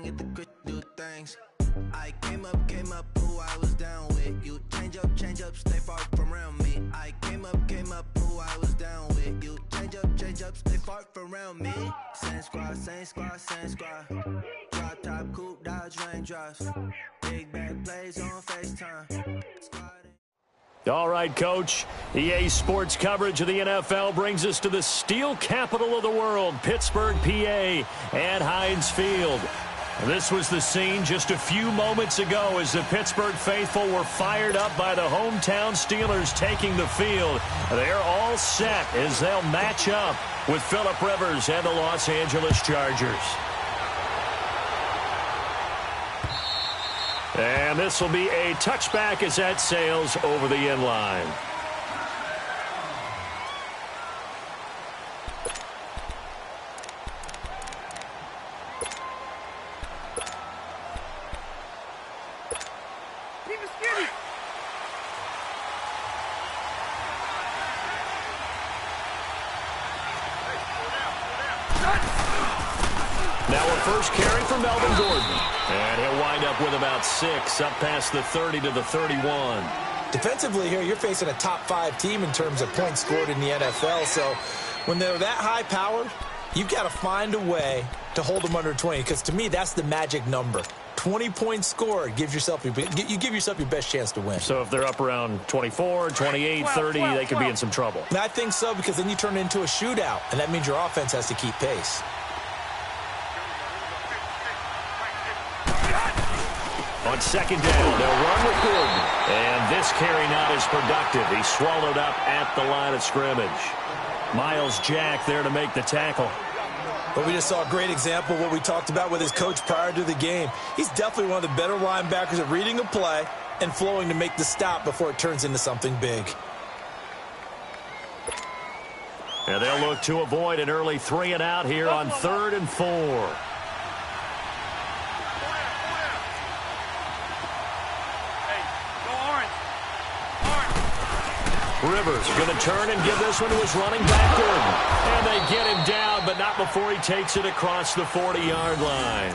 get the grit to do things. I came up, who I was down with. You change up, stay far from around me. I came up, who I was down with. You change up, stay far from around me. Same squad. Drop top, coupe, dodge, raindrops. Big back plays on FaceTime. All right, Coach. EA Sports coverage of the NFL brings us to the steel capital of the world, Pittsburgh, PA, and Heinz Field. This was the scene just a few moments ago as the Pittsburgh faithful were fired up by the hometown Steelers taking the field. They're all set as they'll match up with Phillip Rivers and the Los Angeles Chargers. And this will be a touchback as that sails over the end line. Now a first carry for Melvin Gordon. And he'll wind up with about 6, up past the 30 to the 31. Defensively here, you're facing a top-5 team in terms of points scored in the NFL. So when they're that high-powered, you've got to find a way to hold them under 20. Because to me, that's the magic number. 20 points scored gives yourself you give yourself your best chance to win. So if they're up around 24, 28, 30, they could be in some trouble. And I think so, because then you turn it into a shootout, and that means your offense has to keep pace. On second down, they'll run with Gordon. And this carry not as productive. He's swallowed up at the line of scrimmage. Miles Jack there to make the tackle. But we just saw a great example of what we talked about with his coach prior to the game. He's definitely one of the better linebackers at reading a play and flowing to make the stop before it turns into something big. And they'll look to avoid an early 3-and-out here on 3rd and 4. Rivers going to turn and give this one to his running back, Gordon. And they get him down, but not before he takes it across the 40-yard line.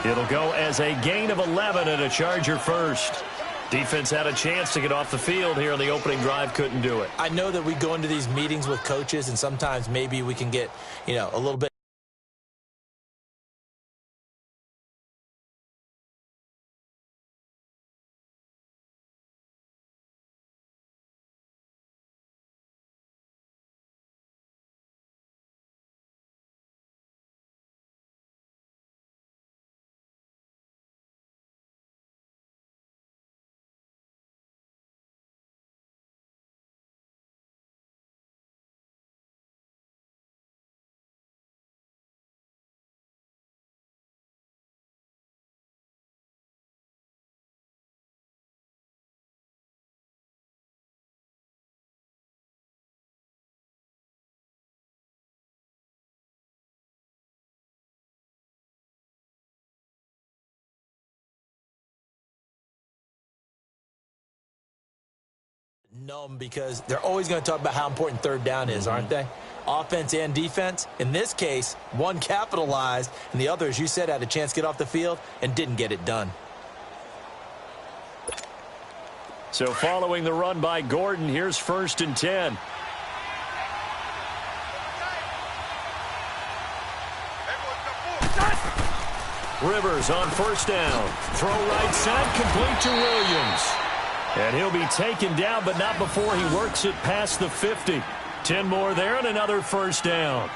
It'll go as a gain of 11 and a Charger first. Defense had a chance to get off the field here on the opening drive, couldn't do it. I know that we go into these meetings with coaches, and sometimes maybe we can get, a little bit. Numb, because they're always going to talk about how important third down is, aren't they? Offense and defense. In this case, one capitalized, and the other, as you said, had a chance to get off the field and didn't get it done. So following the run by Gordon, here's 1st and 10. Rivers on 1st down. Throw right side, complete to Williams. And he'll be taken down, but not before he works it past the 50. 10 more there and another 1st down.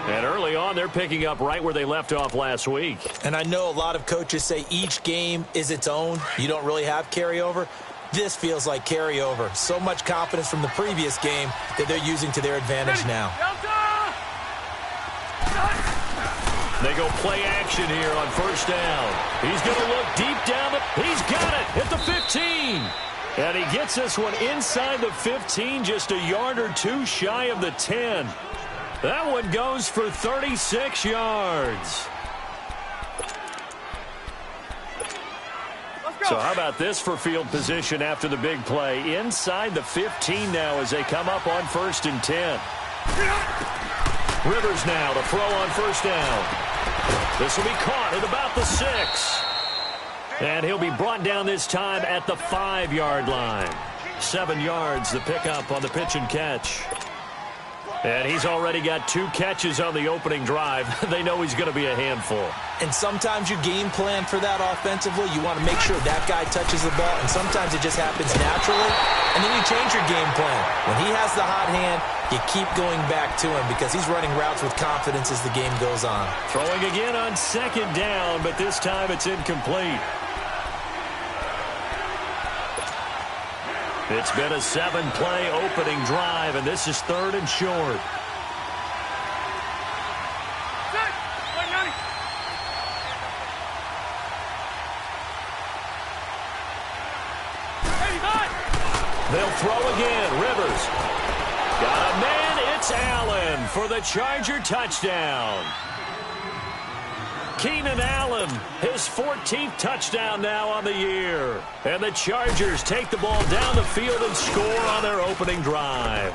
And early on, they're picking up right where they left off last week. And I know a lot of coaches say each game is its own. You don't really have carryover. This feels like carryover. So much confidence from the previous game that they're using to their advantage now. They go play action here on 1st down. He's going to look deep down. He's got it at the 15. And he gets this one inside the 15, just a yard or two shy of the 10. That one goes for 36 yards. So how about this for field position after the big play? Inside the 15 now as they come up on 1st and 10. Rivers now to throw on 1st down. This will be caught at about the 6. And he'll be brought down this time at the 5-yard line. 7 yards, the pickup on the pitch and catch. And he's already got 2 catches on the opening drive. They know he's going to be a handful. And sometimes you game plan for that offensively. You want to make sure that guy touches the ball, and sometimes it just happens naturally. And then you change your game plan. When he has the hot hand, you keep going back to him because he's running routes with confidence as the game goes on. Throwing again on 2nd down, but this time it's incomplete. It's been a 7-play opening drive, and this is 3rd and short. They'll throw again. Rivers. Got a man. It's Allen for the Charger touchdown. Keenan Allen, his 14th touchdown now on the year. And the Chargers take the ball down the field and score on their opening drive.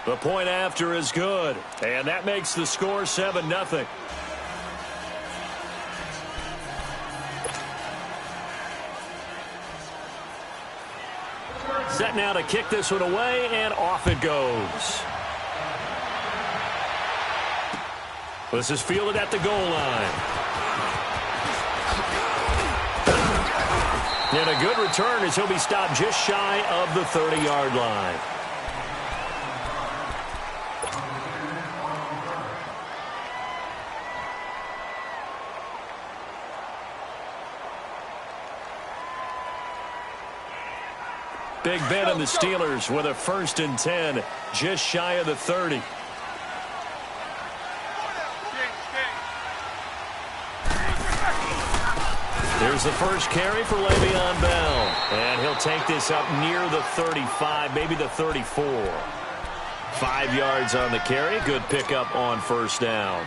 The point after is good, and that makes the score 7-0. Set now to kick this one away, and off it goes. This is fielded at the goal line. And a good return as he'll be stopped just shy of the 30-yard line. Big Ben and the Steelers with a 1st and 10, just shy of the 30. Here's the first carry for Le'Veon Bell. And he'll take this up near the 35, maybe the 34. 5 yards on the carry. Good pickup on 1st down.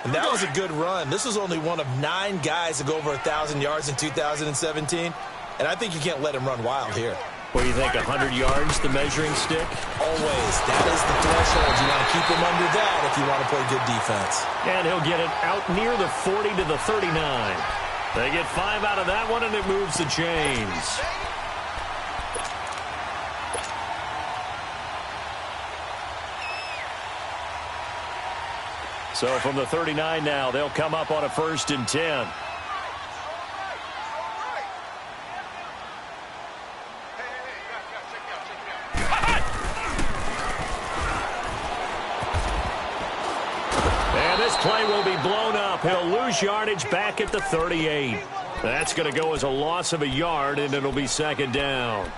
And that was a good run. This was only one of 9 guys to go over 1,000 yards in 2017. And I think you can't let him run wild here. What do you think, 100 yards, the measuring stick? Always. That is the threshold. You want to keep him under that if you want to play good defense. And he'll get it out near the 40 to the 39. They get 5 out of that one, and it moves the chains. So from the 39 now, they'll come up on a 1st and 10. And this play will be blown up. He'll lose yardage back at the 38. That's going to go as a loss of a yard, and it'll be 2nd down.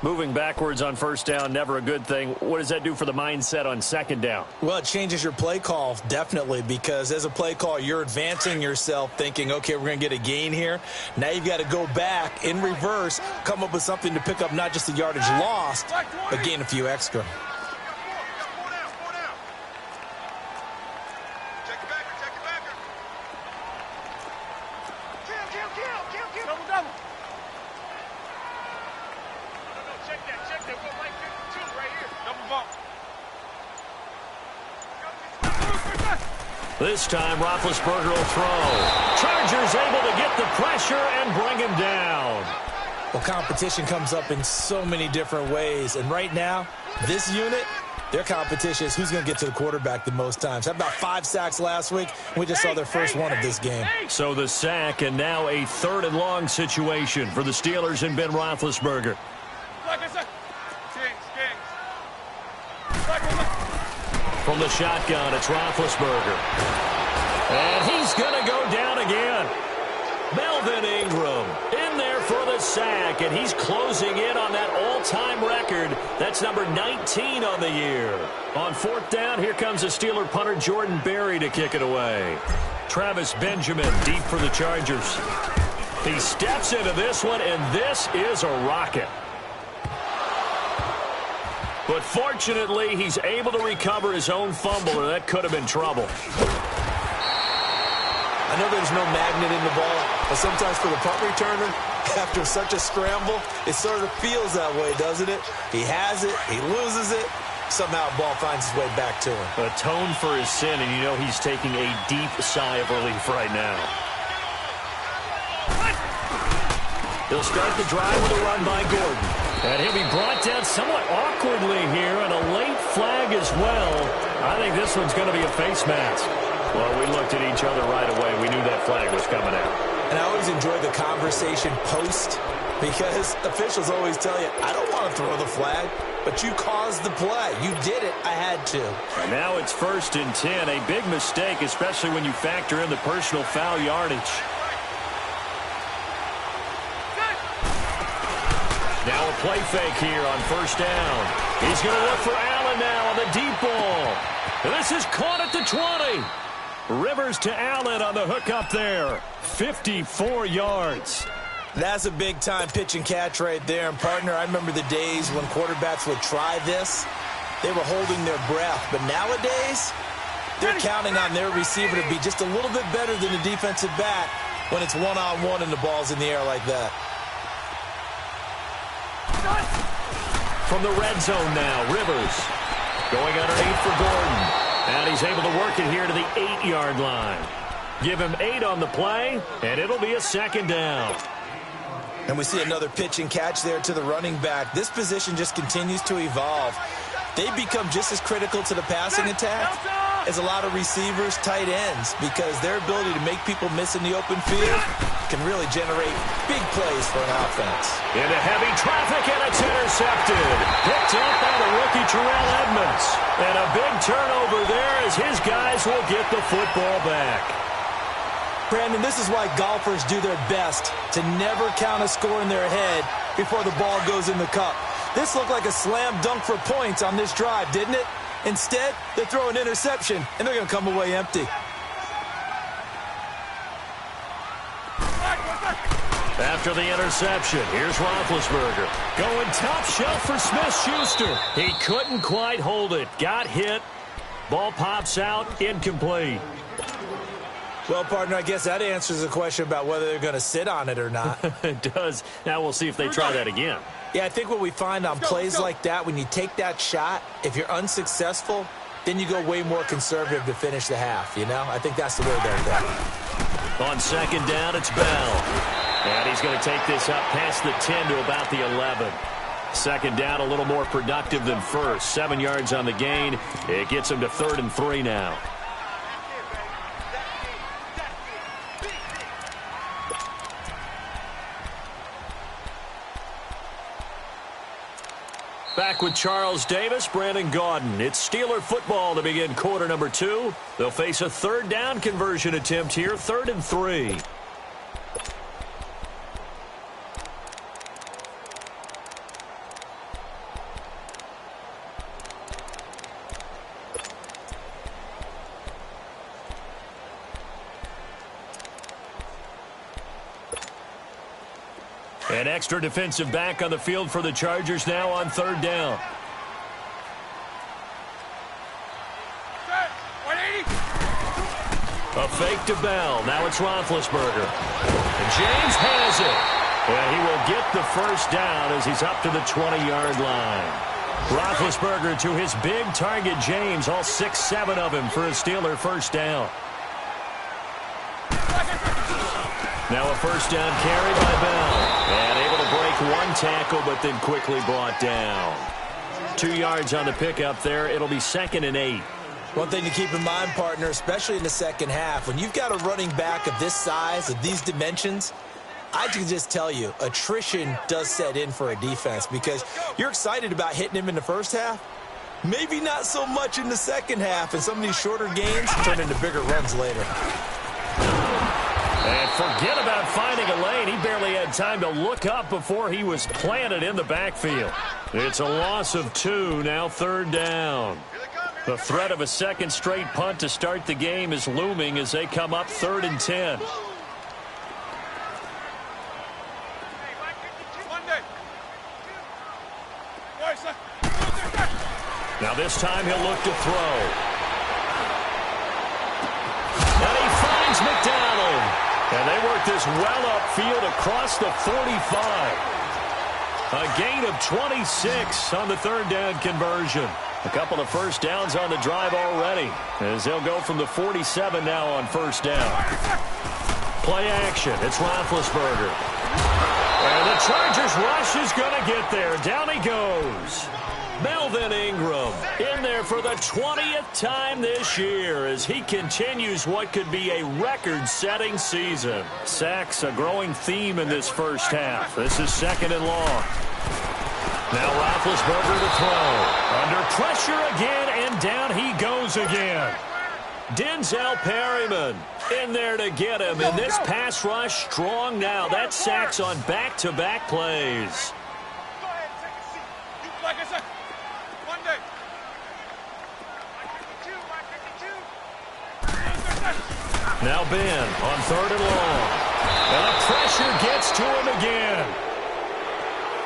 Moving backwards on 1st down, never a good thing. What does that do for the mindset on 2nd down? Well, it changes your play call, definitely, because as a play call, you're advancing yourself thinking, okay, we're going to get a gain here. Now you've got to go back in reverse, come up with something to pick up not just the yardage lost, but gain a few extra. This time, Roethlisberger will throw. Chargers able to get the pressure and bring him down. Well, competition comes up in so many different ways. And right now, this unit, their competition is who's going to get to the quarterback the most times. Had about 5 sacks last week. We just saw their first one of this game. So the sack, and now a 3rd and long situation for the Steelers and Ben Roethlisberger. From the shotgun, it's Roethlisberger. And he's going to go down again. Melvin Ingram in there for the sack, and he's closing in on that all-time record. That's number 19 on the year. On 4th down, here comes the Steeler punter Jordan Berry to kick it away. Travis Benjamin deep for the Chargers. He steps into this one, and this is a rocket. But fortunately, he's able to recover his own fumble, or that could have been trouble. I know there's no magnet in the ball, but sometimes for the punt returner, after such a scramble, it sort of feels that way, doesn't it? He has it, he loses it, somehow the ball finds its way back to him. Atone for his sin, and you know he's taking a deep sigh of relief right now. He'll start the drive with a run by Gordon. And he'll be brought down somewhat awkwardly here, and a late flag as well. I think this one's going to be a face mask. Well, we looked at each other right away. We knew that flag was coming out. And I always enjoy the conversation post, because officials always tell you, I don't want to throw the flag, but you caused the play. You did it. I had to. And now it's 1st and 10. A big mistake, especially when you factor in the personal foul yardage. Now a play fake here on 1st down. He's going to look for Allen now on the deep ball. This is caught at the 20. Rivers to Allen on the hook up there. 54 yards. That's a big-time pitch and catch right there. And, partner, I remember the days when quarterbacks would try this. They were holding their breath. But nowadays, they're counting on their receiver to be just a little bit better than the defensive back when it's one-on-one and the ball's in the air like that. From the red zone now, Rivers going underneath for Gordon. And he's able to work it here to the 8-yard line. Give him 8 on the play, and it'll be a 2nd down. And we see another pitch and catch there to the running back. This position just continues to evolve. They become just as critical to the passing attack as a lot of receivers, tight ends, because their ability to make people miss in the open field can really generate big plays for an offense. Into heavy traffic, and it's intercepted. Picked up by the rookie Terrell Edmonds. And a big turnover there as his guys will get the football back. Brandon, this is why golfers do their best to never count a score in their head before the ball goes in the cup. This looked like a slam dunk for points on this drive, didn't it? Instead, they throw an interception, and they're going to come away empty. After the interception, here's Roethlisberger. Going top shelf for Smith-Schuster. He couldn't quite hold it. Got hit. Ball pops out, incomplete. Well, partner, I guess that answers the question about whether they're going to sit on it or not. It does. Now we'll see if they try that again. Yeah, I think what we find on plays like that, when you take that shot, if you're unsuccessful, then you go way more conservative to finish the half, you know? I think that's the way they're going. On 2nd down, it's Bell. And he's going to take this up past the 10 to about the 11. 2nd down, a little more productive than first. 7 yards on the gain. It gets him to 3rd and 3 now. Back with Charles Davis, Brandon Gaudin. It's Steeler football to begin quarter number 2. They'll face a 3rd down conversion attempt here, 3rd and 3. An extra defensive back on the field for the Chargers now on 3rd down. A fake to Bell. Now it's Roethlisberger. And James has it. And he will get the 1st down as he's up to the 20-yard line. Roethlisberger to his big target, James. All 6-7 of him for a Steeler 1st down. Now a 1st down carry by Bell. And able to break 1 tackle, but then quickly brought down. 2 yards on the pickup there. It'll be 2nd and 8. One thing to keep in mind, partner, especially in the second half, when you've got a running back of this size, of these dimensions, I can just tell you, attrition does set in for a defense because you're excited about hitting him in the first half. Maybe not so much in the second half, and some of these shorter gains turn into bigger runs later. And forget about finding a lane. He barely had time to look up before he was planted in the backfield. It's a loss of 2, now 3rd down. The threat of a 2nd straight punt to start the game is looming as they come up 3rd and 10. Now this time he'll look to throw. And he finds McDonald. And they work this well upfield across the 45. A gain of 26 on the third down conversion. A couple of first downs on the drive already, as they'll go from the 47 now on first down. Play action. It's Roethlisberger. And the Chargers rush is going to get there. Down he goes. Melvin Ingram in there for the 20th time this year as he continues what could be a record-setting season. Sacks a growing theme in this first half. This is second and long. Now Roethlisberger to throw. Under pressure again, and down he goes again. Denzel Perryman in there to get him. And this pass rush strong now. That sacks on back-to-back plays. Go ahead, take a seat. You like I said, one day. Now Ben on third and long. And the pressure gets to him again.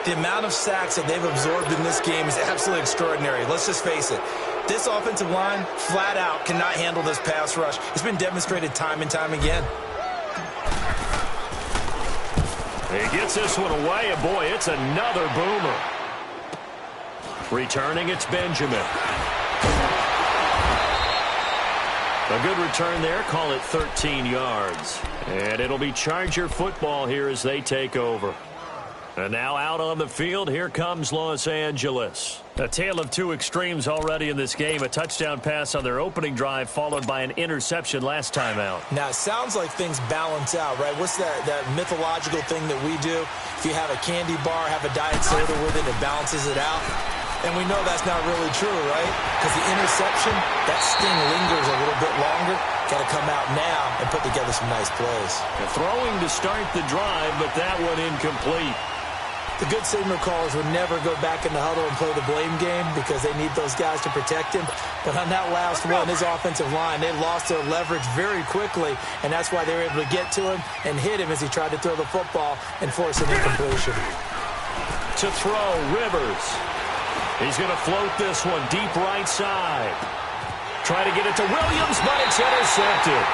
The amount of sacks that they've absorbed in this game is absolutely extraordinary. Let's just face it. This offensive line, flat out, cannot handle this pass rush. It's been demonstrated time and time again. He gets this one away, and boy, it's another boomer. Returning, it's Benjamin. A good return there, call it 13 yards. And it'll be Charger football here as they take over. And now out on the field, here comes Los Angeles. A tale of two extremes already in this game. A touchdown pass on their opening drive, followed by an interception last time out. Now, it sounds like things balance out, right? What's that mythological thing that we do? If you have a candy bar, have a diet soda with it, it balances it out. And we know that's not really true, right? Because the interception, that sting lingers a little bit longer. Got to come out now and put together some nice plays. Throwing to start the drive, but that one incomplete. The good signal callers would never go back in the huddle and play the blame game because they need those guys to protect him. But on that last one, his offensive line, they lost their leverage very quickly, and that's why they were able to get to him and hit him as he tried to throw the football and force an incompletion. To throw, Rivers. He's going to float this one deep right side. Try to get it to Williams, but it's intercepted.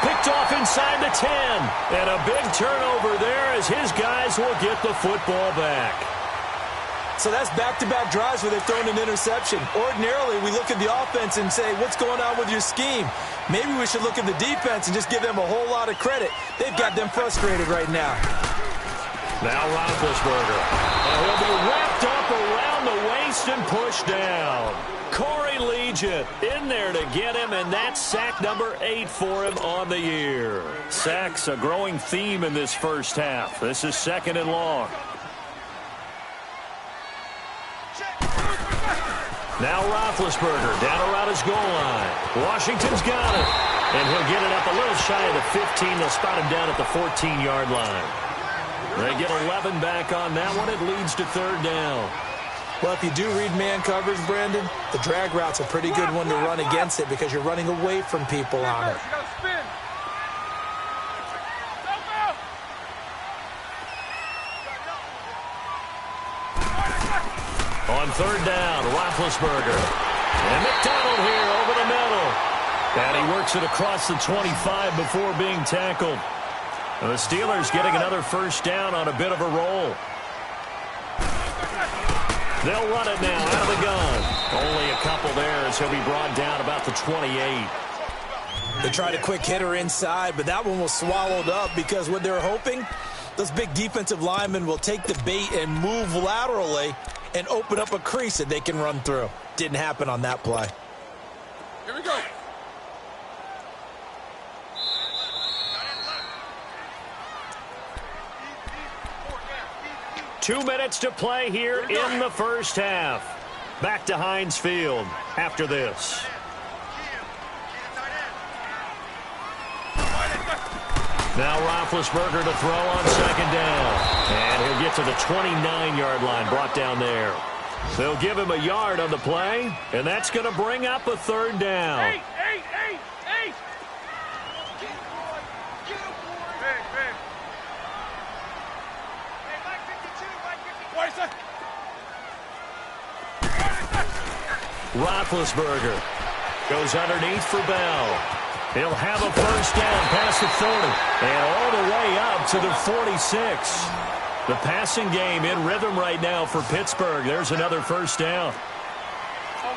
Picked off inside the 10. And a big turnover there as his guys will get the football back. So that's back-to-back drives where they've thrown an interception. Ordinarily, we look at the offense and say, what's going on with your scheme? Maybe we should look at the defense and just give them a whole lot of credit. They've got them frustrated right now. Now Roethlisberger. And he'll be wrapped up around the waist and pushed down. Corey Legion in there to get him, and that's sack number 8 for him on the year. Sacks a growing theme in this first half. This is second and long. Now Roethlisberger down around his goal line. Washington's got it. And he'll get it up a little shy of the 15. They'll spot him down at the 14-yard line. They get 11 back on that one. It leads to third down. Well, if you do read man coverage, Brandon, the drag route's a pretty good one to run against it because you're running away from people on it. On third down, Roethlisberger. And McDonald here over the middle. And he works it across the 25 before being tackled. And the Steelers getting another first down on a bit of a roll. They'll run it now out of the gun. Only a couple there as he'll be brought down about the 28. They tried a quick hitter inside, but that one was swallowed up because what they're hoping, those big defensive linemen will take the bait and move laterally and open up a crease that they can run through. Didn't happen on that play. Here we go. 2 minutes to play here in the first half. Back to Heinz Field after this. Now Roethlisberger to throw on second down. And he'll get to the 29-yard line, brought down there. They'll give him a yard on the play, and that's going to bring up a third down. Eight. Roethlisberger goes underneath for Bell. He'll have a first down past the 40 and all the way up to the 46. The passing game in rhythm right now for Pittsburgh. There's another first down.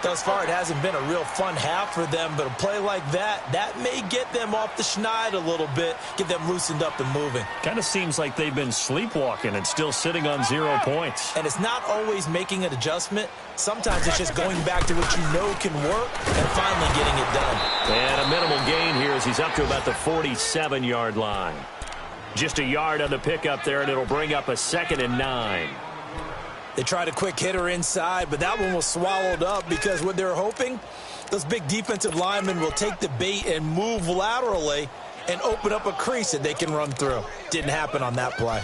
Thus far, it hasn't been a real fun half for them, but a play like that may get them off the schneid a little bit, get them loosened up and moving. Kind of seems like they've been sleepwalking and still sitting on 0 points. And it's not always making an adjustment. Sometimes it's just going back to what you know can work and finally getting it done. And a minimal gain here as he's up to about the 47-yard line. Just a yard on the pickup there, and it'll bring up a 2nd and 9. They tried a quick hitter inside, but that one was swallowed up because what they're hoping, those big defensive linemen will take the bait and move laterally and open up a crease that they can run through. Didn't happen on that play.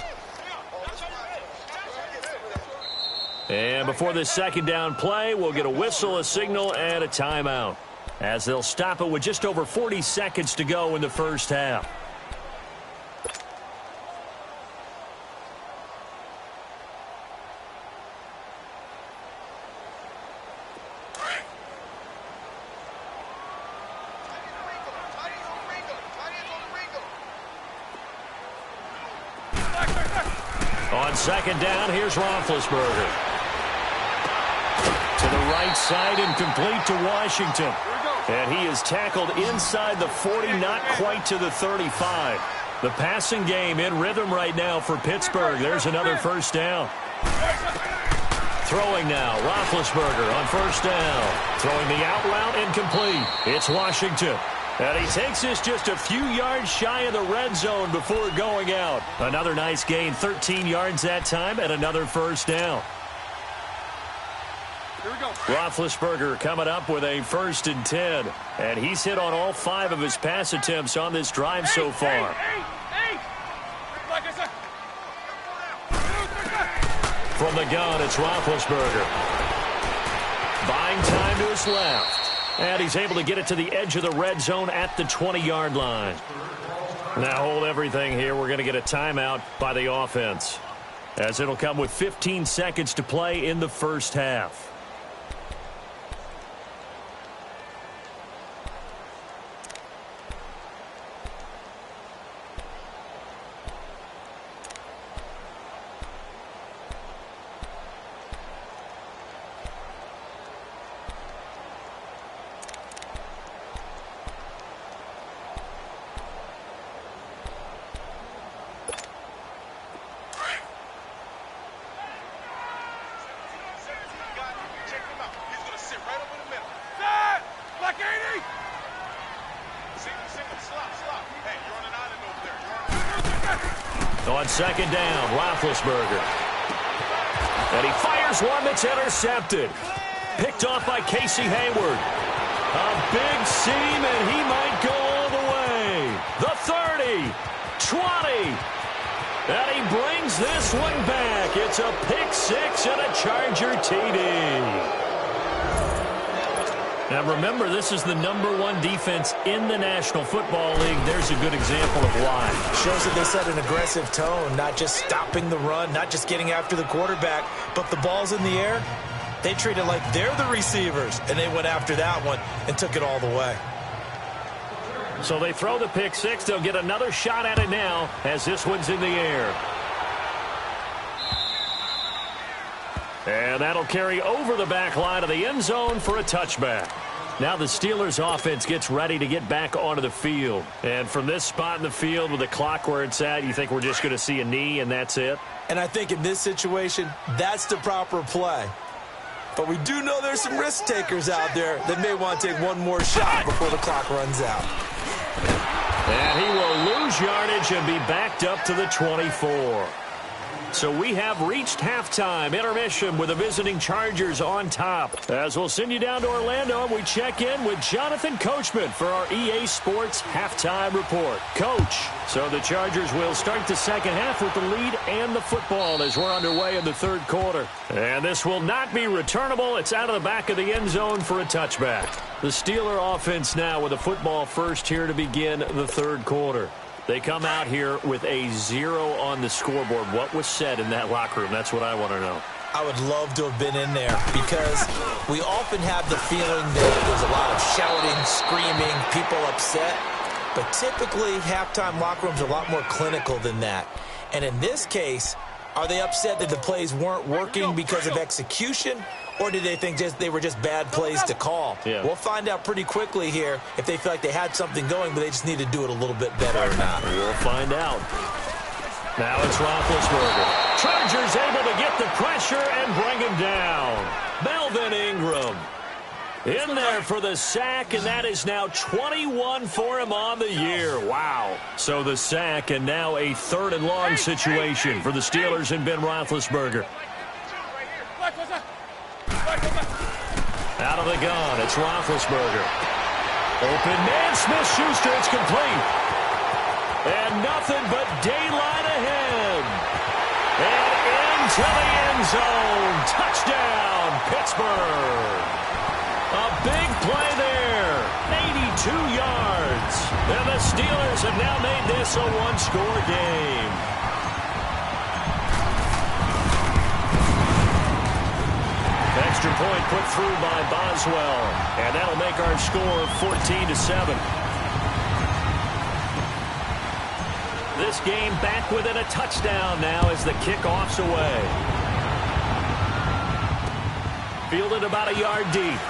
And before this second down play, we'll get a whistle, a signal, and a timeout, as they'll stop it with just over 40 seconds to go in the first half. On second down, here's Roethlisberger. To the right side and complete to Washington. And he is tackled inside the 40, not quite to the 35. The passing game in rhythm right now for Pittsburgh. There's another first down. Throwing now, Roethlisberger on first down. Throwing the out route incomplete. It's Washington. And he takes this just a few yards shy of the red zone before going out. Another nice gain, 13 yards that time, and another first down. Here we go. Roethlisberger coming up with a 1st and 10. And he's hit on all 5 of his pass attempts on this drive so far. From the gun, it's Roethlisberger. Buying time to his left. And he's able to get it to the edge of the red zone at the 20-yard line. Now hold everything here. We're going to get a timeout by the offense, as it'll come with 15 seconds to play in the first half. On second down, Roethlisberger. And he fires one that's intercepted. Picked off by Casey Hayward. A big seam, and he might go all the way. The 30, 20. And he brings this one back. It's a pick six and a Charger TD. Now remember, this is the #1 defense in the National Football League. There's a good example of why. Shows that they set an aggressive tone, not just stopping the run, not just getting after the quarterback, but the ball's in the air. They treat it like they're the receivers, and they went after that one and took it all the way. So they throw the pick six. They'll get another shot at it now as this one's in the air. And that'll carry over the back line of the end zone for a touchback. Now the Steelers offense gets ready to get back onto the field. And from this spot in the field with the clock where it's at, you think we're just going to see a knee and that's it? And I think in this situation, that's the proper play. But we do know there's some risk takers out there that may want to take one more shot before the clock runs out. And he will lose yardage and be backed up to the 24. So we have reached halftime intermission with the visiting Chargers on top. As we'll send you down to Orlando, we check in with Jonathan Coachman for our EA Sports halftime report. Coach, so the Chargers will start the second half with the lead and the football as we're underway in the third quarter. And this will not be returnable. It's out of the back of the end zone for a touchback. The Steeler offense now with a football first here to begin the third quarter. They come out here with a 0 on the scoreboard. What was said in that locker room? That's what I want to know. I would love to have been in there because we often have the feeling that there's a lot of shouting, screaming, people upset. But typically, halftime locker rooms are a lot more clinical than that. And in this case, Are they upset that the plays weren't working because of execution, or did they think they were just bad plays to call? Yeah. We'll find out pretty quickly here if they feel like they had something going, but they just need to do it a little bit better or not. We'll find out. Now it's Roethlisberger. Chargers able to get the pressure and bring him down. Melvin Ingram in there for the sack, and that is now 21 for him on the year. Wow. So the sack, and now a 3rd and long situation for the Steelers and Ben Roethlisberger. Out of the gun, it's Roethlisberger. Open man, Smith-Schuster, it's complete. And nothing but daylight ahead. And into the end zone. Touchdown, Pittsburgh. A big play there, 82 yards. And the Steelers have now made this a one-score game. Extra point put through by Boswell. And that'll make our score 14-7. This game back within a touchdown now as the kickoff's away. Fielded about a yard deep.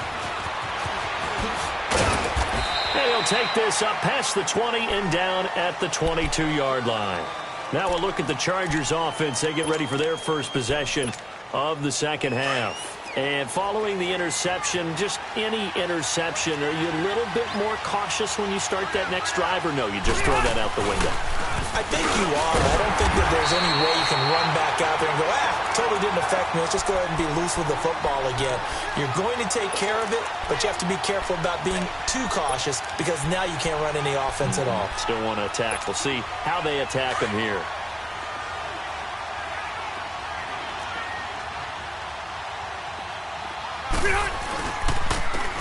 And he'll take this up past the 20 and down at the 22-yard line. Now we'll look at the Chargers offense. They get ready for their first possession of the second half. And following the interception, just any interception, are you a little bit more cautious when you start that next drive, or no, you just throw that out the window? I think you are. I don't think that there's any way you can run back out there and go, totally didn't affect me. Let's just go ahead and be loose with the football again. You're going to take care of it, but you have to be careful about being too cautious because now you can't run any offense at all. Still want to attack. We'll see how they attack him here.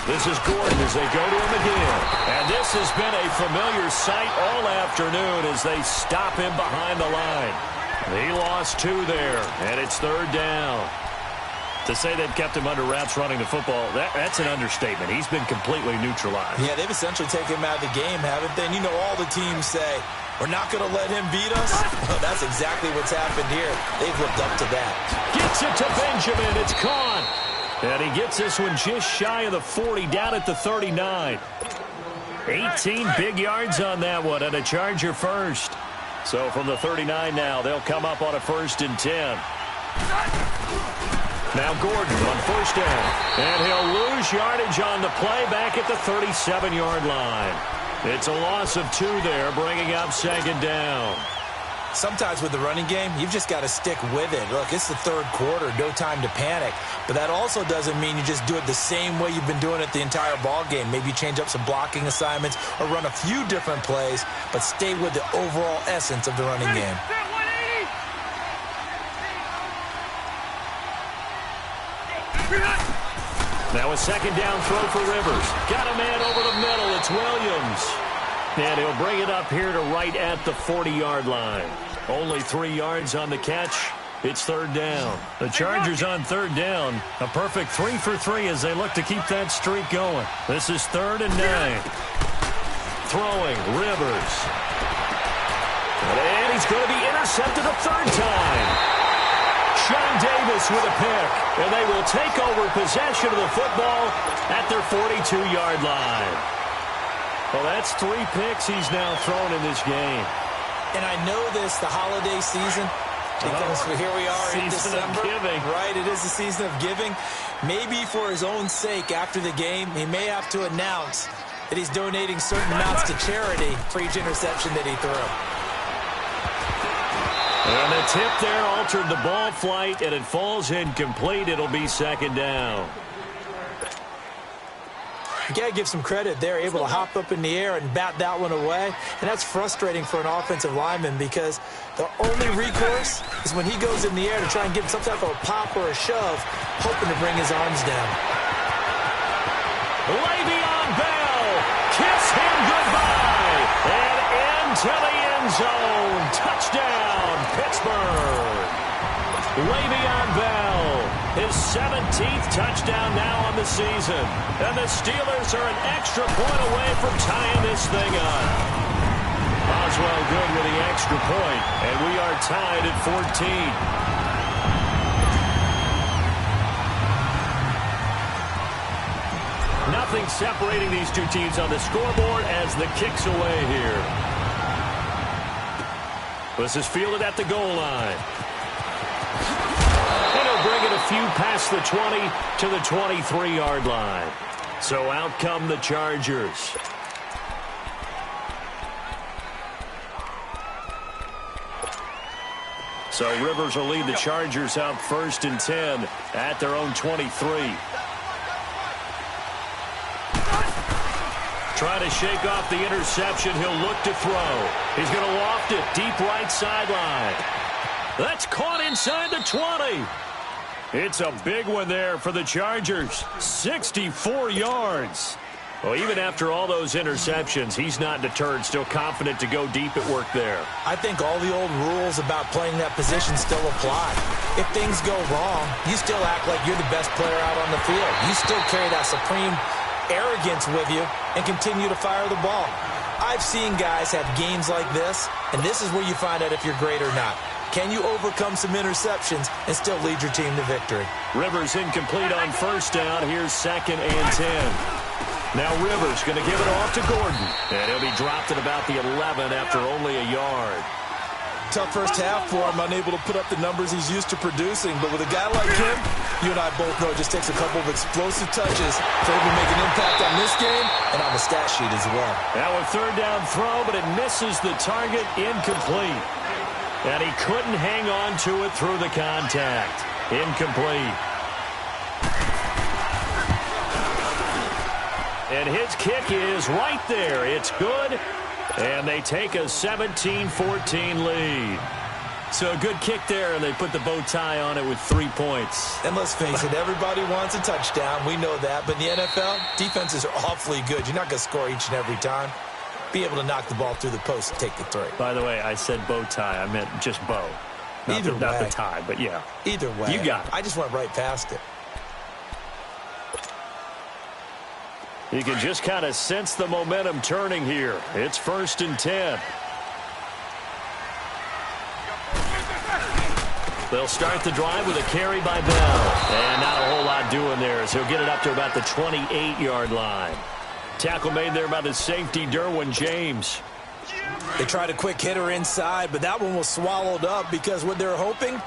This is Gordon as they go to him again. And this has been a familiar sight all afternoon as they stop him behind the line. He lost 2 there, and it's 3rd down. To say they've kept him under wraps running the football, that's an understatement. He's been completely neutralized. Yeah, they've essentially taken him out of the game, haven't they? And you know all the teams say, we're not going to let him beat us. Well, that's exactly what's happened here. They've lived up to that. Gets it to Benjamin. It's caught. And he gets this one just shy of the 40, down at the 39. 18 big yards on that one, and a Charger first. So from the 39 now, they'll come up on a 1st and 10. Now Gordon on 1st down. And he'll lose yardage on the play back at the 37-yard line. It's a loss of 2 there, bringing up 2nd down. Sometimes with the running game, you've just got to stick with it. Look, it's the 3rd quarter, no time to panic. But that also doesn't mean you just do it the same way you've been doing it the entire ball game. Maybe you change up some blocking assignments or run a few different plays, but stay with the overall essence of the running game. Now a 2nd down throw for Rivers. Got a man over the middle. It's Williams. And he'll bring it up here to right at the 40-yard line. Only 3 yards on the catch. It's 3rd down. The Chargers on 3rd down. A perfect 3 for 3 as they look to keep that streak going. This is 3rd and 9. Throwing, Rivers. And he's going to be intercepted a 3rd time. Sean Davis with a pick. And they will take over possession of the football at their 42-yard line. Well, that's 3 picks he's now thrown in this game. And I know this, the holiday season, because here we are in December. Season of giving. Right, it is the season of giving. Maybe for his own sake after the game, he may have to announce that he's donating certain amounts to charity for each interception that he threw. And the tip there altered the ball flight, and it falls incomplete. It'll be 2nd down. You got to give some credit. They're able to hop up in the air and bat that one away. And that's frustrating for an offensive lineman because the only recourse is when he goes in the air to try and get some type of a pop or a shove, hoping to bring his arms down. Le'Veon Bell, kiss him goodbye. And into the end zone. Touchdown, Pittsburgh. Le'Veon Bell, his 17th touchdown now on the season. And the Steelers are an extra point away from tying this thing up. Boswell good with the extra point, and we are tied at 14. Nothing separating these two teams on the scoreboard as the kick's away here. This is fielded at the goal line. And he'll bring it a few past the 20 to the 23-yard line. So out come the Chargers. So Rivers will lead the Chargers out 1st and 10 at their own 23. Trying to shake off the interception. He'll look to throw. He's going to loft it deep right sideline. That's caught inside the 20. It's a big one there for the Chargers. 64 yards. Well, even after all those interceptions, he's not deterred, still confident to go deep at work there. I think all the old rules about playing that position still apply. If things go wrong, you still act like you're the best player out on the field. You still carry that supreme arrogance with you and continue to fire the ball. I've seen guys have games like this, and this is where you find out if you're great or not. Can you overcome some interceptions and still lead your team to victory? Rivers incomplete on 1st down. Here's 2nd and 10. Now Rivers going to give it off to Gordon. And he'll be dropped at about the 11 after only a yard. Tough first half for him, unable to put up the numbers he's used to producing. But with a guy like him, you and I both know it just takes a couple of explosive touches for him to make an impact on this game and on the stat sheet as well. Now a 3rd down throw, but it misses the target, incomplete. And he couldn't hang on to it through the contact. Incomplete. And his kick is right there. It's good. And they take a 17-14 lead. So a good kick there, and they put the bow tie on it with 3 points. And let's face it, everybody wants a touchdown. We know that. But in the NFL, defenses are awfully good. You're not going to score each and every time. Be able to knock the ball through the post and take the 3. By the way, I said bow tie. I meant just bow. Not the tie, but yeah. Either way. You got it. I just went right past it. You can just kind of sense the momentum turning here. It's 1st and 10. They'll start the drive with a carry by Bell. And not a whole lot doing there as he'll get it up to about the 28-yard line. Tackle made there by the safety, Derwin James. They tried a quick hitter inside, but that one was swallowed up because what they're hoping,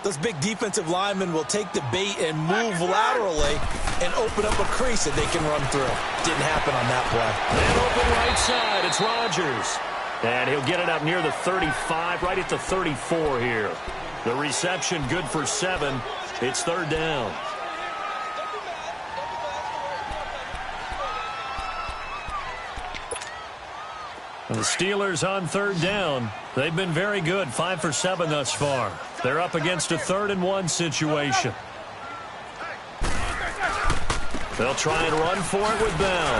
those big defensive linemen will take the bait and move laterally and open up a crease that they can run through. Didn't happen on that play. And open right side, it's Rodgers. And he'll get it up near the 35, right at the 34 here. The reception good for 7. It's 3rd down. The Steelers on 3rd down. They've been very good, 5 for 7 thus far. They're up against a 3rd and 1 situation. They'll try and run for it with Bell.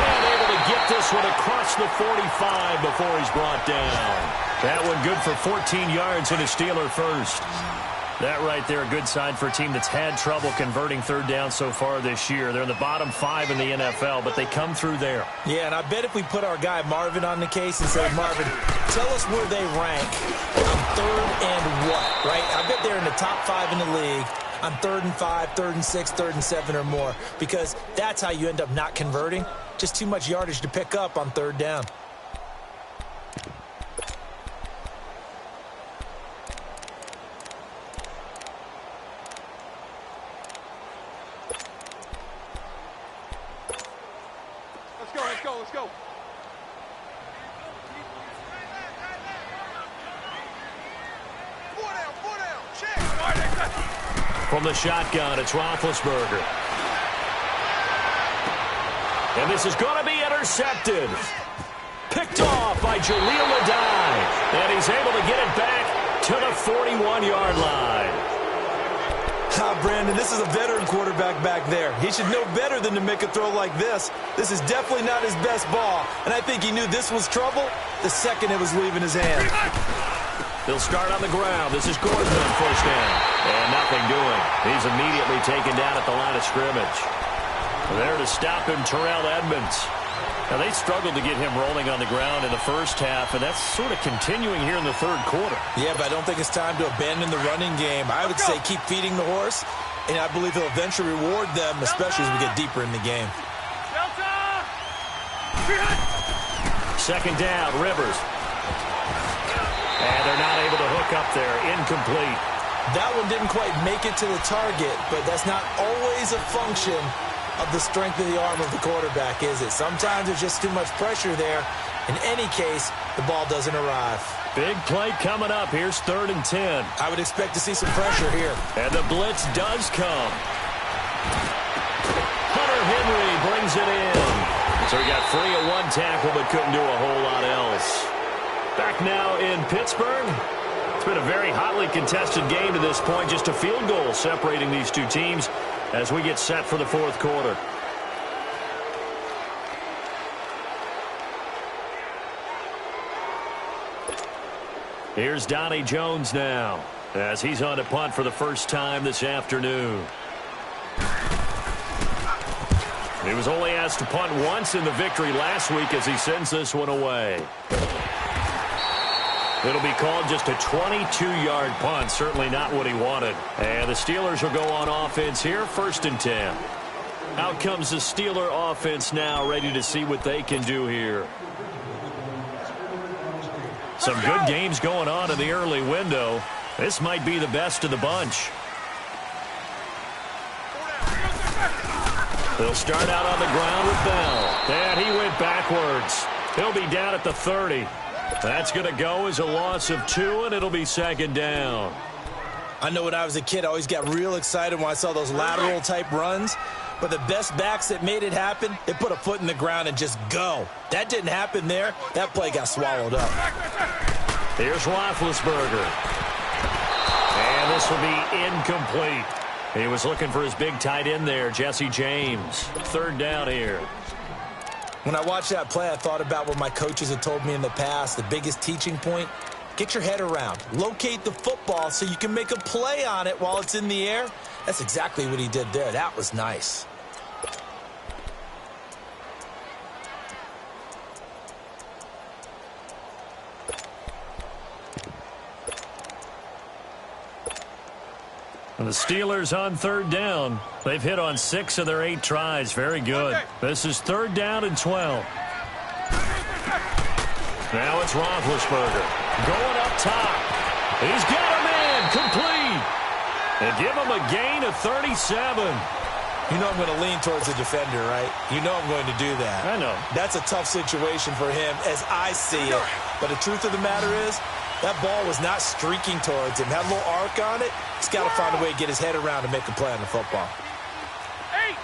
And able to get this one across the 45 before he's brought down. That one good for 14 yards and a Steeler first. That right there, a good sign for a team that's had trouble converting 3rd down so far this year. They're in the bottom 5 in the NFL, but they come through there. Yeah, and I bet if we put our guy Marvin on the case and say, Marvin, tell us where they rank on 3rd and what, right? I bet they're in the top 5 in the league on 3rd and 5, 3rd and 6, 3rd and 7 or more, because that's how you end up not converting. Just too much yardage to pick up on 3rd down. Let's go. Four down. Check. From the shotgun, it's Roethlisberger. And this is going to be intercepted. Picked off by Jaleel Adai. And he's able to get it back to the 41-yard line. Brandon, this is a veteran quarterback back there. He should know better than to make a throw like this. This is definitely not his best ball, and I think he knew this was trouble the second it was leaving his hand. They'll start on the ground. This is Gordon on 1st down. And nothing doing. He's immediately taken down at the line of scrimmage. There to stop him, Terrell Edmonds. Now, they struggled to get him rolling on the ground in the first half, and that's sort of continuing here in the third quarter. Yeah, but I don't think it's time to abandon the running game. I would say keep feeding the horse, and I believe he'll eventually reward them, especially as we get deeper in the game. Second down, Rivers. And they're not able to hook up there. Incomplete. That one didn't quite make it to the target, but that's not always a function of the strength of the arm of the quarterback, is it? Sometimes there's just too much pressure there. In any case, the ball doesn't arrive. Big play coming up. Here's 3rd and 10. I would expect to see some pressure here. And the blitz does come. Hunter Henry brings it in. So he got free of one tackle but couldn't do a whole lot else. Back now in Pittsburgh. It's been a very hotly contested game to this point. Just a field goal separating these two teams as we get set for the fourth quarter. Here's Donnie Jones now as he's on to punt for the first time this afternoon. He was only asked to punt once in the victory last week as he sends this one away. It'll be called just a 22-yard punt. Certainly not what he wanted. And the Steelers will go on offense here, 1st and 10. Out comes the Steeler offense now, ready to see what they can do here. Some good games going on in the early window. This might be the best of the bunch. They'll start out on the ground with Bell. And he went backwards. He'll be down at the 30. That's going to go as a loss of 2, and it'll be 2nd down. I know when I was a kid, I always got real excited when I saw those lateral-type runs. But the best backs that made it happen, they put a foot in the ground and just go. That didn't happen there. That play got swallowed up. Here's Roethlisberger. And this will be incomplete. He was looking for his big tight end there, Jesse James. 3rd down here. When I watched that play, I thought about what my coaches had told me in the past. The biggest teaching point, get your head around. Locate the football so you can make a play on it while it's in the air. That's exactly what he did there. That was nice. And the Steelers on 3rd down. They've hit on 6 of their 8 tries. Very good. This is 3rd down and 12. Now it's Roethlisberger. Going up top. He's got a man. Complete. And give him a gain of 37. You know I'm going to lean towards the defender, right? You know I'm going to do that. I know. That's a tough situation for him as I see it. But the truth of the matter is, that ball was not streaking towards him. Had a little arc on it. He's got to find a way to get his head around and make a play on the football. Hey!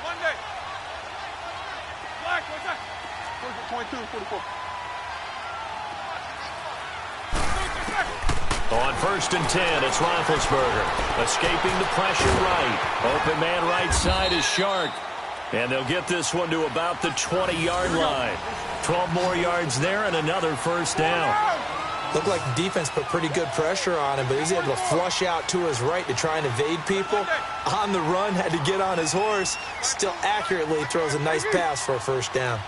Monday. Black, what's that? 22, 44. On 1st and 10, it's Roethlisberger. Escaping the pressure right. Open man right side is Shark. And they'll get this one to about the 20-yard line. 12 more yards there and another 1st down. Looked like the defense put pretty good pressure on him, but he's able to flush out to his right to try and evade people. On the run, had to get on his horse. Still accurately throws a nice pass for a 1st down.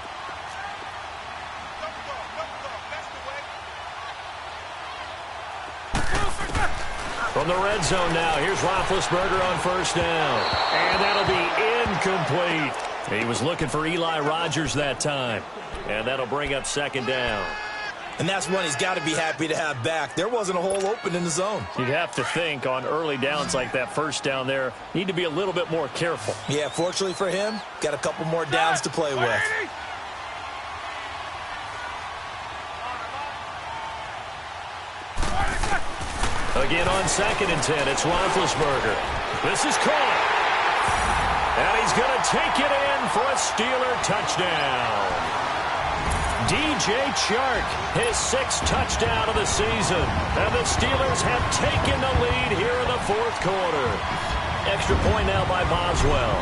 From the red zone now, here's Roethlisberger on 1st down. And that'll be incomplete. He was looking for Eli Rogers that time. And that'll bring up 2nd down. And that's one he's got to be happy to have back. There wasn't a hole open in the zone. You'd have to think on early downs like that 1st down there, need to be a little bit more careful. Yeah, fortunately for him, got a couple more downs to play with. Again on 2nd and 10, it's Roethlisberger. This is caught. And he's going to take it in for a Steeler touchdown. DJ Chark, his 6th touchdown of the season. And the Steelers have taken the lead here in the 4th quarter. Extra point now by Boswell.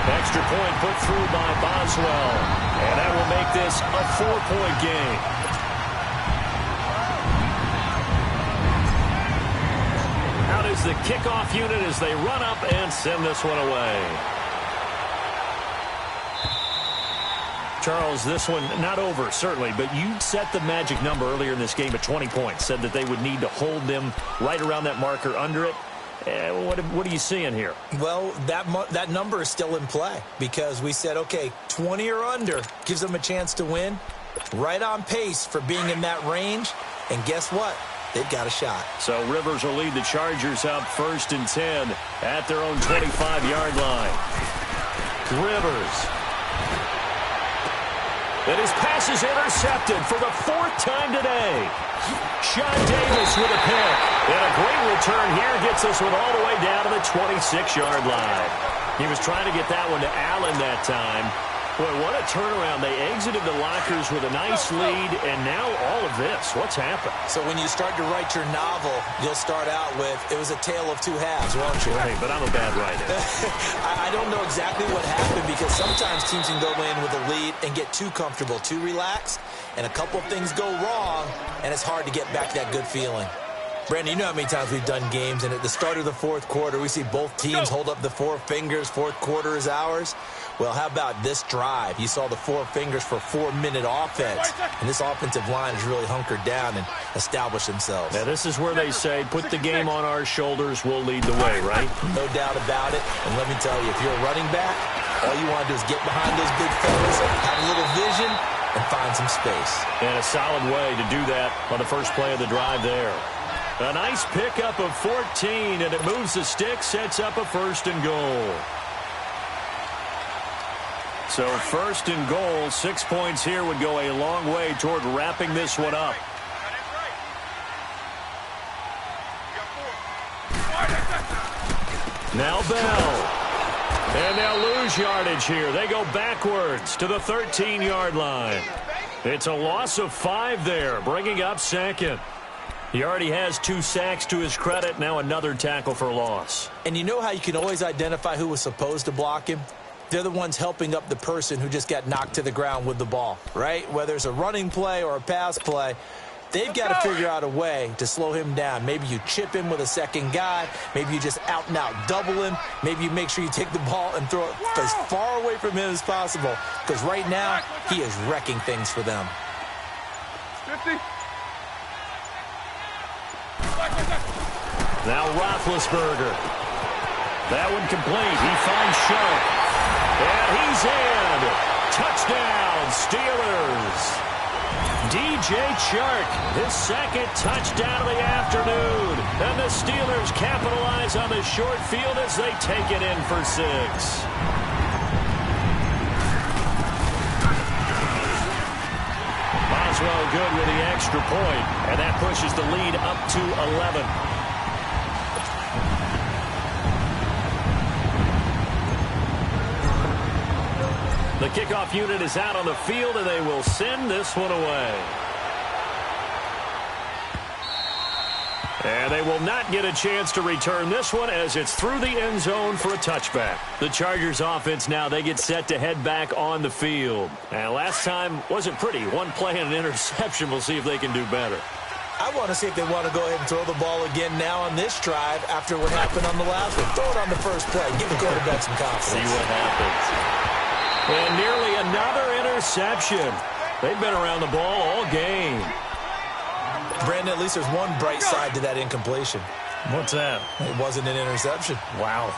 Extra point put through by Boswell. And that will make this a 4-point game. the kickoff unit as they run up and send this one away. Charles, this one not over, certainly, but you set the magic number earlier in this game at 20 points, said that they would need to hold them right around that marker under it. What are you seeing here? Well, that number is still in play because we said, okay, 20 or under gives them a chance to win. Right on pace for being in that range. And guess what? They've got a shot. So Rivers will lead the Chargers up 1st and 10 at their own 25-yard line. Rivers. And his pass is intercepted for the 4th time today. Sean Davis with a pick. And a great return here gets this one all the way down to the 26-yard line. He was trying to get that one to Allen that time. Boy, what a turnaround. They exited the lockers with a nice lead, and now all of this. What's happened? So when you start to write your novel, you'll start out with, it was a tale of two halves, won't you? Right, but I'm a bad writer. I don't know exactly what happened because sometimes teams can go in with a lead and get too comfortable, too relaxed, and a couple of things go wrong, and it's hard to get back that good feeling. Brandon, you know how many times we've done games, and at the start of the 4th quarter, we see both teams hold up the 4 fingers, 4th quarter is ours. Well, how about this drive? You saw the 4 fingers for 4-minute offense, and this offensive line has really hunkered down and established themselves. Now, this is where they say, put the game on our shoulders, we'll lead the way, right? No doubt about it, and let me tell you, if you're a running back, all you want to do is get behind those big fellas, have a little vision, and find some space. And a solid way to do that on the first play of the drive there. A nice pickup of 14, and it moves the stick, sets up a 1st and goal. So 1st and goal, 6 points here would go a long way toward wrapping this one up. Now Bell. And they'll lose yardage here. They go backwards to the 13-yard line. It's a loss of 5 there, bringing up 2nd. He already has 2 sacks to his credit. Now another tackle for loss. And you know how you can always identify who was supposed to block him? They're the ones helping up the person who just got knocked to the ground with the ball, right? Whether it's a running play or a pass play, they've got to figure out a way to slow him down. Maybe you chip him with a second guy. Maybe you just out-and-out double him. Maybe you make sure you take the ball and throw it as far away from him as possible. Because right now, he is wrecking things for them. 50. Now Roethlisberger. That one complete. He finds Sharp. And he's in. Touchdown, Steelers. DJ Chark, his 2nd touchdown of the afternoon. And the Steelers capitalize on the short field as they take it in for 6. Boswell good with the extra point, and that pushes the lead up to 11. The kickoff unit is out on the field, and they will send this one away. And they will not get a chance to return this one as it's through the end zone for a touchback. The Chargers offense now, they get set to head back on the field. And last time wasn't pretty. One play and an interception. We'll see if they can do better. I want to see if they want to go ahead and throw the ball again now on this drive after what happened on the last one. Throw it on the first play. Give the quarterback some confidence. See what happens. And nearly another interception. They've been around the ball all game. Brandon, at least there's one bright side to that incompletion. What's that? It wasn't an interception. Wow.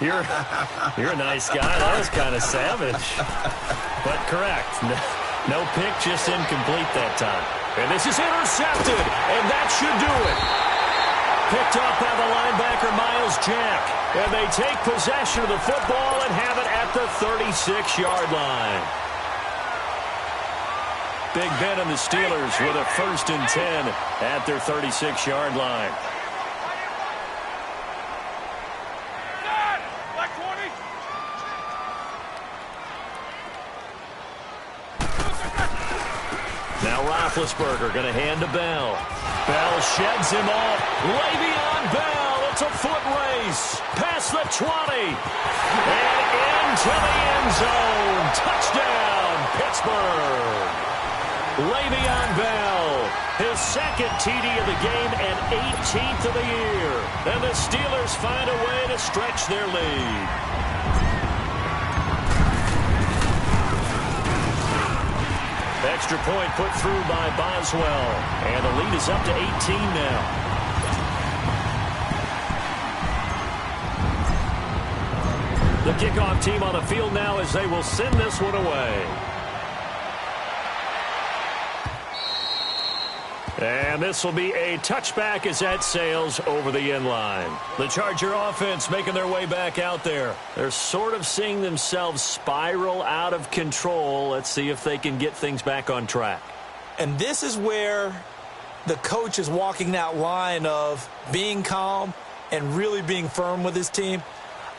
You're a nice guy. That was kind of savage. But correct. No pick, just incomplete that time. And this is intercepted, and that should do it. Picked up by the linebacker, Miles Jack. And they take possession of the football and have it at the 36-yard line. Big Ben and the Steelers with a 1st and 10 at their 36-yard line. Now Roethlisberger going to hand to Bell. Bell sheds him off. Le'Veon Bell. It's a foot race. Past the 20. And into the end zone. Touchdown, Pittsburgh. Le'Veon Bell, his second TD of the game and 18th of the year. And the Steelers find a way to stretch their lead. Extra point put through by Boswell. And the lead is up to 18 now. The kickoff team on the field now as they will send this one away. And this will be a touchback as that sails over the end line. The Charger offense making their way back out there. They're sort of seeing themselves spiral out of control. Let's see if they can get things back on track. And this is where the coach is walking that line of being calm and really being firm with his team.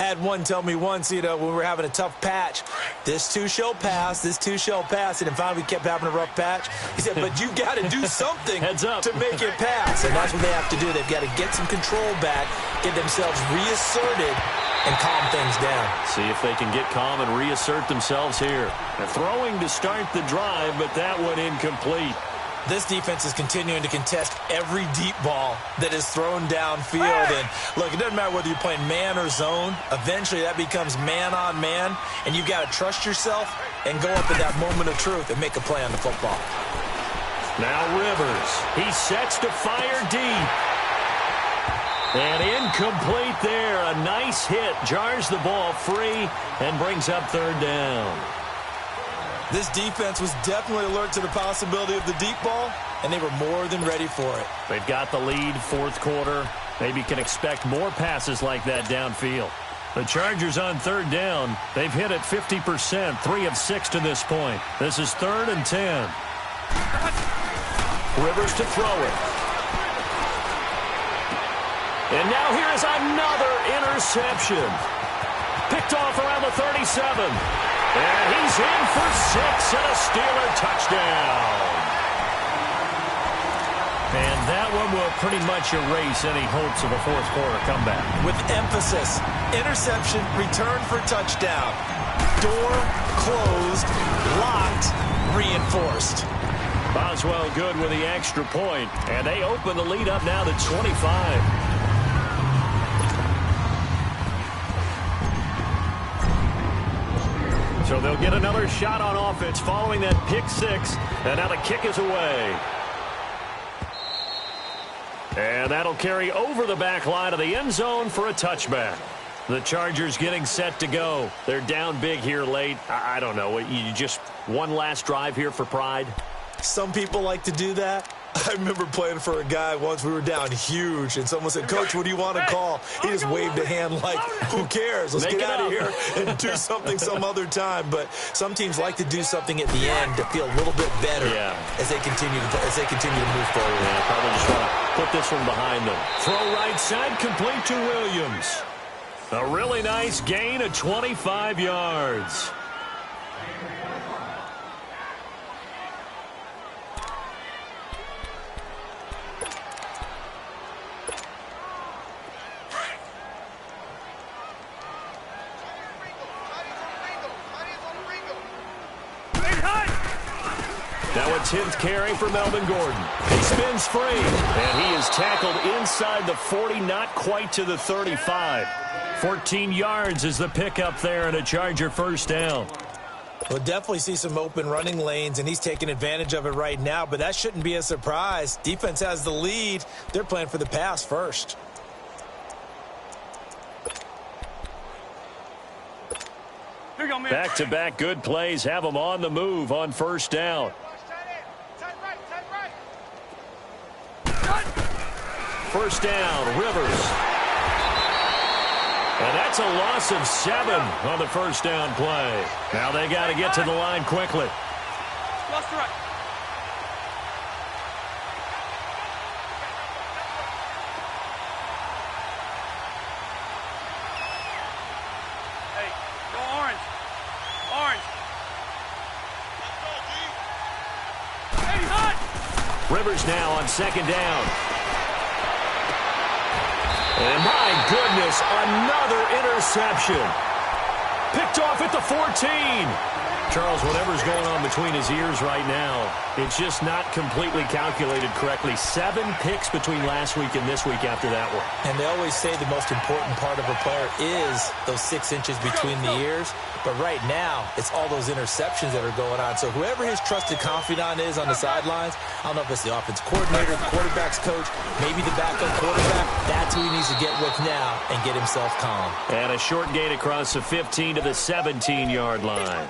I had one tell me once, when we were having a tough patch, this too shall pass, this too shall pass. And then finally we kept having a rough patch. He said, but you've got to do something Heads up. to make it pass. And that's what they have to do. They've got to get some control back, get themselves reasserted, and calm things down. See if they can get calm and reassert themselves here. They're throwing to start the drive, but that one incomplete. This defense is continuing to contest every deep ball that is thrown downfield. And, look, it doesn't matter whether you're playing man or zone. Eventually, that becomes man-on-man, and you've got to trust yourself and go up at that moment of truth and make a play on the football. Now Rivers. He sets to fire deep. And incomplete there. A nice hit. Jars the ball free and brings up third down. This defense was definitely alert to the possibility of the deep ball, and they were more than ready for it. They've got the lead, fourth quarter. Maybe can expect more passes like that downfield. The Chargers on third down. They've hit it 50%, 3 of 6 to this point. This is 3rd and 10. Rivers to throw it. And now here is another interception. Picked off around the 37. And he's in for 6 and a Steeler touchdown. And that one will pretty much erase any hopes of a fourth quarter comeback. With emphasis, interception, return for touchdown. Door closed, locked, reinforced. Boswell good with the extra point, and they open the lead up now to 25. So they'll get another shot on offense following that pick 6. And now the kick is away. And that'll carry over the back line of the end zone for a touchback. The Chargers getting set to go. They're down big here late. I don't know. You just one last drive here for pride? Some people like to do that. I remember playing for a guy once. We were down huge, and someone said, Coach, what do you want to call? He just waved a hand like, who cares? Let's get out of here and do something some other time. But some teams like to do something at the end to feel a little bit better as they continue to move forward. Yeah, probably just want to put this one behind them. Throw right side, complete to Williams. A really nice gain of 25 yards. Now a 10th carry for Melvin Gordon. He spins free, and he is tackled inside the 40, not quite to the 35. 14 yards is the pickup there, and a Charger first down. We'll definitely see some open running lanes, and he's taking advantage of it right now, but that shouldn't be a surprise. Defense has the lead. They're playing for the pass first. Back-to-back good plays have them on the move on first down. First down, Rivers. And that's a loss of 7 on the first down play. Now they got to get to the line quickly. Rivers now on second down. And my goodness, another interception. Picked off at the 14. Charles, whatever's going on between his ears right now, it's just not completely calculated correctly. 7 picks between last week and this week after that one. And they always say the most important part of a player is those 6 inches between the ears. But right now, it's all those interceptions that are going on. So whoever his trusted confidant is on the sidelines, I don't know if it's the offense coordinator, the quarterback's coach, maybe the backup quarterback, that's who he needs to get with now and get himself calm. And a short gain across the 15 to the 17-yard line.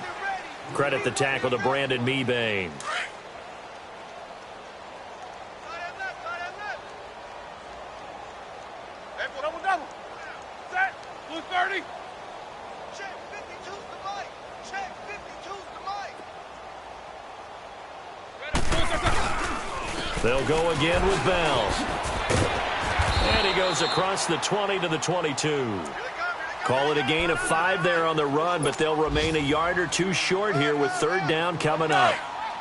Credit the tackle to Brandon Mebane. Double. Set. Blue 30. Check 52's the mic. Check 52's the mic. They'll go again with Bell. And he goes across the 20 to the 22. Call it a gain of 5 there on the run, but they'll remain a yard or 2 short here with 3rd down coming up.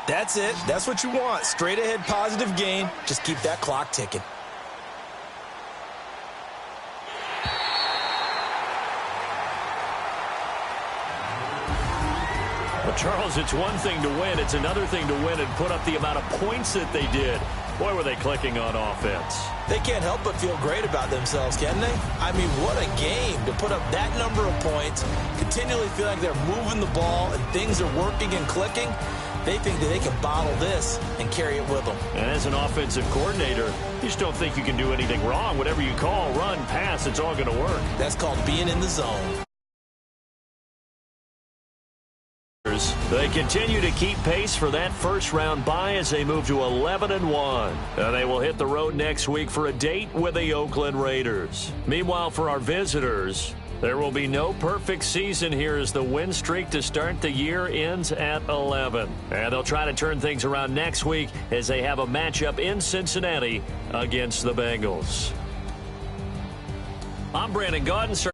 That's it. That's what you want. Straight ahead positive gain. Just keep that clock ticking. Well, Charles, it's one thing to win. It's another thing to win and put up the amount of points that they did. Boy, were they clicking on offense. They can't help but feel great about themselves, can they? I mean, what a game to put up that number of points, continually feel like they're moving the ball and things are working and clicking. They think that they can bottle this and carry it with them. And as an offensive coordinator, you just don't think you can do anything wrong. Whatever you call, run, pass, it's all going to work. That's called being in the zone. They continue to keep pace for that first-round bye as they move to 11-1. They will hit the road next week for a date with the Oakland Raiders. Meanwhile, for our visitors, there will be no perfect season here as the win streak to start the year ends at 11. And they'll try to turn things around next week as they have a matchup in Cincinnati against the Bengals. I'm Brandon Gaudin.